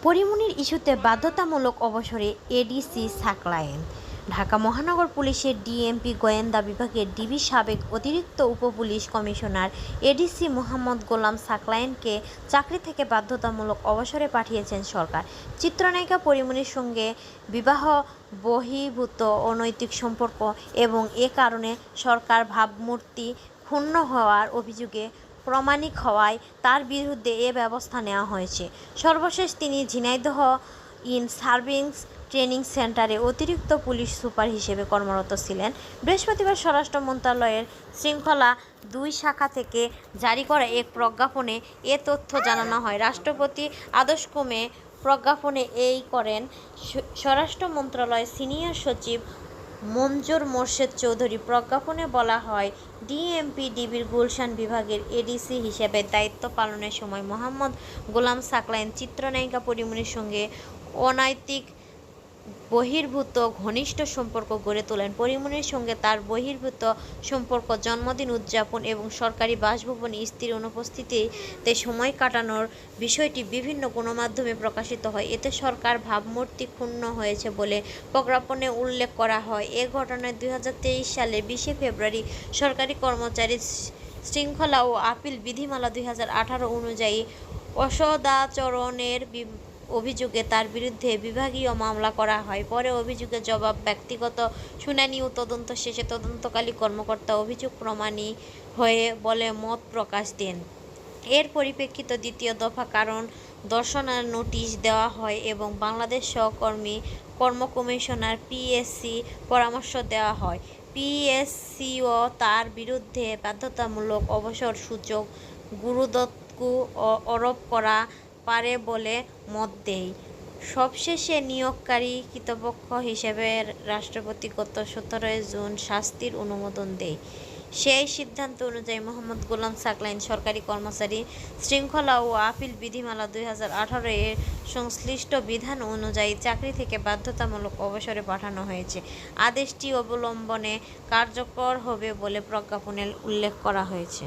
পরিমণির ইস্যুতে বাধ্যতামূলক অবসরে এডিসি সাকলায়েন। ঢাকা মহানগর পুলিশের ডিএমপি গোয়েন্দা বিভাগের ডিবি সাবেক অতিরিক্ত উপপুলিশ কমিশনার এডিসি মোহাম্মদ গোলাম সাকলায়েনকে চাকরি থেকে বাধ্যতামূলক অবসরে পাঠিয়েছেন সরকার। চিত্রনায়িকা পরিমণির সঙ্গে বিবাহ বহির্ভূত অনৈতিক সম্পর্ক এবং এ কারণে সরকার ভাবমূর্তি ক্ষুণ্ণ হওয়ার অভিযোগে প্রমাণিক হওয়ায় তার বিরুদ্ধে এ ব্যবস্থা নেওয়া হয়েছে। সর্বশেষ তিনি ঝিনাইদহ ইন সার্ভিস ট্রেনিং সেন্টারে অতিরিক্ত পুলিশ সুপার হিসেবে কর্মরত ছিলেন। বৃহস্পতিবার স্বরাষ্ট্র মন্ত্রণালয়ের শৃঙ্খলা 2 শাখা থেকে জারি করা এক প্রজ্ঞাপনে এ তথ্য জানানো হয়। রাষ্ট্রপতি আদেশক্রমে প্রজ্ঞাপনে এই করেন স্বরাষ্ট্র মন্ত্রণালয়ের সিনিয়র সচিব মঞ্জুর মোর্শেদ চৌধুরী। প্রজ্ঞাপনে বলা হয়, ডিএমপি ডিবির গুলশান বিভাগের এডিসি হিসেবে দায়িত্ব পালনের সময় মোহাম্মদ গোলাম সাকলায়েন চিত্রনায়িকা পরিমণির সঙ্গে অনৈতিক বহির্ভূত ঘনিষ্ঠ সম্পর্ক গড়ে তোলেন। পরিমণির সঙ্গে তার বহির্ভূত সম্পর্ক জন্মদিন উদযাপন এবং সরকারি বাসভবনে স্ত্রীর অনুপস্থিতিতে সময় কাটানোর বিষয়টি বিভিন্ন গণমাধ্যমে প্রকাশিত হয়। এতে সরকার ভাবমূর্তি ক্ষুণ্ণ হয়েছে বলে প্রজ্ঞাপনে উল্লেখ করা হয়। এ ঘটনায় 2023 সালের 20 ফেব্রুয়ারি সরকারি কর্মচারী শৃঙ্খলা ও আপিল বিধিমালা 2018 অনুযায়ী অসদাচরণের অভিযোগে তার বিরুদ্ধে বিভাগীয় মামলা করা হয়। পরে অভিযোগের জবাব, ব্যক্তিগত শুনানি ও তদন্ত শেষে তদন্তকারী কর্মকর্তা অভিযোগ প্রমাণী হয়ে বলে মত প্রকাশ দেন। এর পরিপ্রেক্ষিতে দ্বিতীয় দফা কারণ দর্শানোর নোটিশ দেওয়া হয় এবং বাংলাদেশ সহকর্মী কর্ম কমিশনার পিএসসি পরামর্শ দেওয়া হয়। পিএসসিও তার বিরুদ্ধে বাধ্যতামূলক অবসর সূচক গুরুদত্তু আরোপ করা পারে বলে মত দেয়। সবশেষে নিয়োগকারী কর্তৃপক্ষ হিসেবে রাষ্ট্রপতি গত 17 জুন শাস্তির অনুমোদন দেয়। সেই সিদ্ধান্ত অনুযায়ী মোহাম্মদ গোলাম সাকলায়েন সরকারি কর্মচারী শৃঙ্খলা ও আপিল বিধিমালা 2018 এর সংশ্লিষ্ট বিধান অনুযায়ী চাকরি থেকে বাধ্যতামূলক অবসরে পাঠানো হয়েছে। আদেশটি অবলম্বনে কার্যকর হবে বলে প্রজ্ঞাপনে উল্লেখ করা হয়েছে।